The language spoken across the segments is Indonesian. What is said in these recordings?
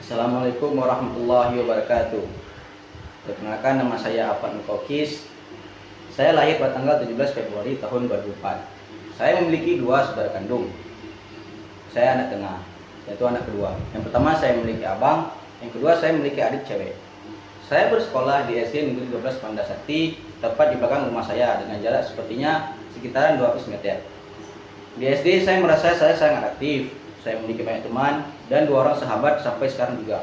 Assalamualaikum warahmatullahi wabarakatuh. Perkenalkan, nama saya Afan Kokis. Saya lahir pada tanggal 17 Februari tahun 2004. Saya memiliki dua saudara kandung. Saya anak tengah, yaitu anak kedua. Yang pertama saya memiliki abang, yang kedua saya memiliki adik cewek. Saya bersekolah di SD Negeri 12 Pandasakti, tepat di belakang rumah saya dengan jarak sepertinya sekitaran 200 meter. Di SD saya merasa saya sangat aktif. Saya memiliki banyak teman dan dua orang sahabat sampai sekarang juga.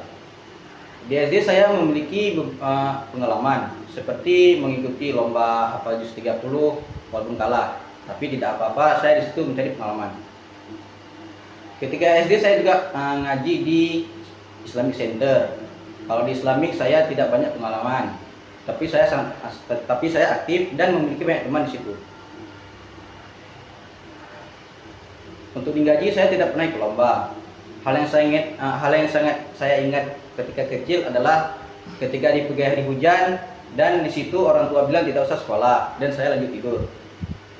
Di SD saya memiliki pengalaman seperti mengikuti lomba hafal juz 30 walaupun kalah, tapi tidak apa-apa, saya di situ mencari pengalaman. Ketika SD saya juga ngaji di Islamic Center. Kalau di Islamic saya tidak banyak pengalaman, tapi saya aktif dan memiliki banyak teman di situ. Untuk di gaji saya tidak pernah ikut lomba. Hal yang sangat saya ingat ketika kecil adalah ketika di pagi hari hujan dan di situ orang tua bilang tidak usah sekolah dan saya lanjut tidur.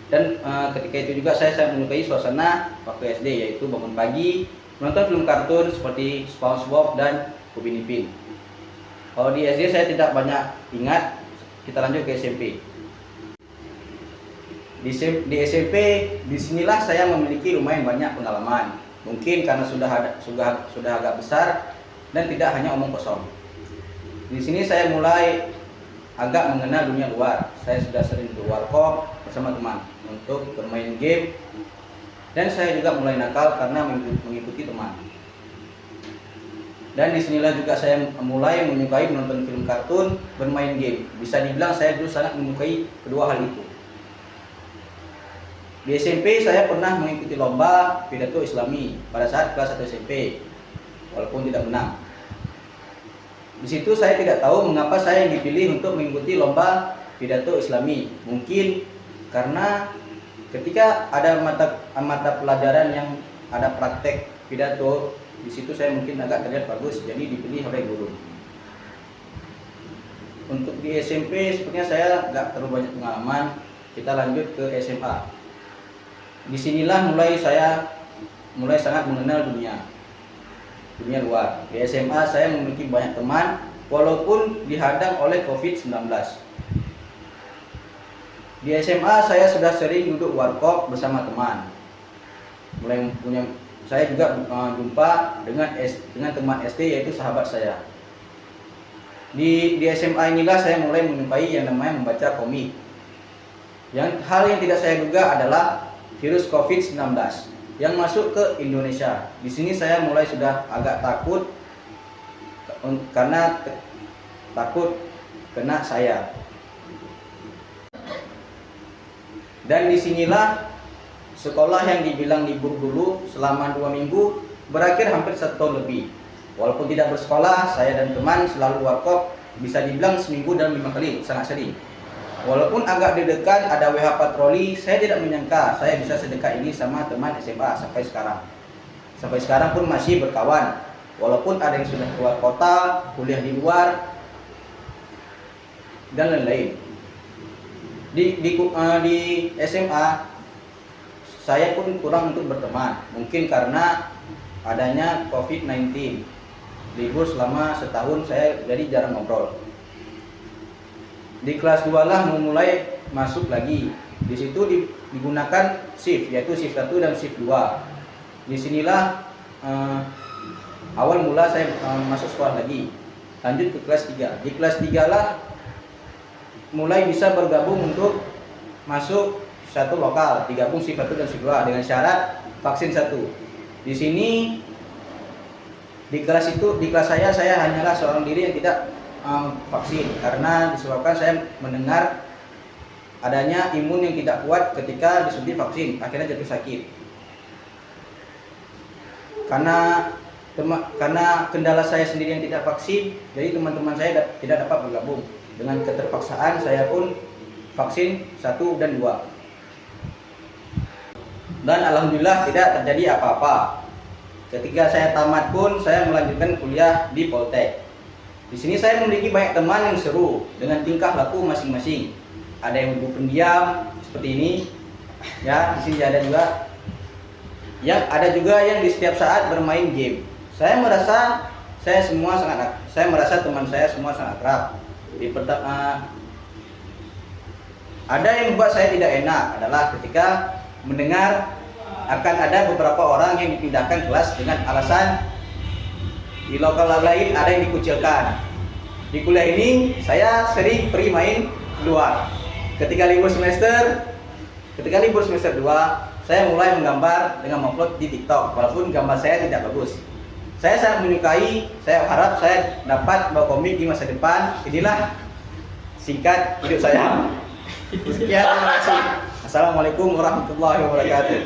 Dan ketika itu juga saya menyukai suasana waktu SD, yaitu bangun pagi, menonton film kartun seperti SpongeBob dan Upin Ipin. Kalau di SD saya tidak banyak ingat. Kita lanjut ke SMP. Di SMP, disinilah saya memiliki lumayan banyak pengalaman. Mungkin karena sudah agak besar dan tidak hanya omong kosong. Di sini saya mulai agak mengenal dunia luar. Saya sudah sering berwarkop bersama teman untuk bermain game, dan saya juga mulai nakal karena mengikuti teman. Dan disinilah juga saya mulai menyukai menonton film kartun, bermain game. Bisa dibilang saya dulu sangat menyukai kedua hal itu. Di SMP saya pernah mengikuti lomba pidato Islami pada saat kelas 1 SMP, walaupun tidak menang. Di situ saya tidak tahu mengapa saya dipilih untuk mengikuti lomba pidato Islami. Mungkin karena ketika ada mata pelajaran yang ada praktek pidato, di situ saya mungkin agak terlihat bagus, jadi dipilih oleh guru. Untuk di SMP sepertinya saya nggak terlalu banyak pengalaman. Kita lanjut ke SMA. Disinilah saya mulai sangat mengenal dunia luar. Di SMA saya memiliki banyak teman walaupun dihadang oleh COVID-19. Di SMA saya sudah sering duduk warkop bersama teman. Saya juga jumpa dengan teman SD, yaitu sahabat saya. Di SMA inilah saya mulai menyukai yang namanya membaca komik. Hal yang tidak saya duga adalah virus COVID-19 yang masuk ke Indonesia. Di sini saya mulai sudah agak takut karena takut kena saya. Dan disinilah sekolah yang dibilang libur dulu selama 2 minggu berakhir hampir 1 tahun lebih. Walaupun tidak bersekolah, saya dan teman selalu warkop, bisa dibilang seminggu dan 5 kali, sangat sering. Walaupun agak deg-degan ada WH patroli, saya tidak menyangka saya bisa sedekat ini sama teman SMA sampai sekarang. Sampai sekarang pun masih berkawan. Walaupun ada yang sudah keluar kota, kuliah di luar, dan lain-lain. Di SMA, saya pun kurang untuk berteman. Mungkin karena adanya COVID-19. Libur selama setahun saya jadi jarang ngobrol. Di kelas 2 lah mulai masuk lagi. Di situ digunakan shift, yaitu shift 1 dan shift 2. Disinilah awal mula saya masuk sekolah lagi. Lanjut ke kelas 3. Di kelas 3 lah mulai bisa bergabung untuk masuk satu lokal, digabung shift 1 dan shift 2 dengan syarat vaksin 1. Di sini di kelas saya hanyalah seorang diri yang tidak vaksin, karena disebabkan saya mendengar adanya imun yang tidak kuat ketika disuntik vaksin, akhirnya jatuh sakit. Karena kendala saya sendiri yang tidak vaksin, jadi teman-teman saya tidak dapat bergabung. Dengan keterpaksaan saya pun vaksin 1 dan 2. Dan alhamdulillah tidak terjadi apa-apa. Ketika saya tamat pun saya melanjutkan kuliah di Poltek. Di sini saya memiliki banyak teman yang seru dengan tingkah laku masing-masing. Ada yang pendiam seperti ini, ya. Di sini ada juga yang di setiap saat bermain game. Saya merasa saya merasa teman saya semua sangat akrab. Ada yang membuat saya tidak enak adalah ketika mendengar akan ada beberapa orang yang dipindahkan kelas dengan alasan di lokal lain ada yang dikucilkan. Di kuliah ini saya sering pergi main keluar. Ketika libur semester 2, saya mulai menggambar dengan mengupload di TikTok, walaupun gambar saya tidak bagus. Saya sangat menyukai, saya harap saya dapat membawa komik di masa depan. Inilah singkat hidup saya. Sekian, terima kasih. Assalamualaikum warahmatullahi wabarakatuh.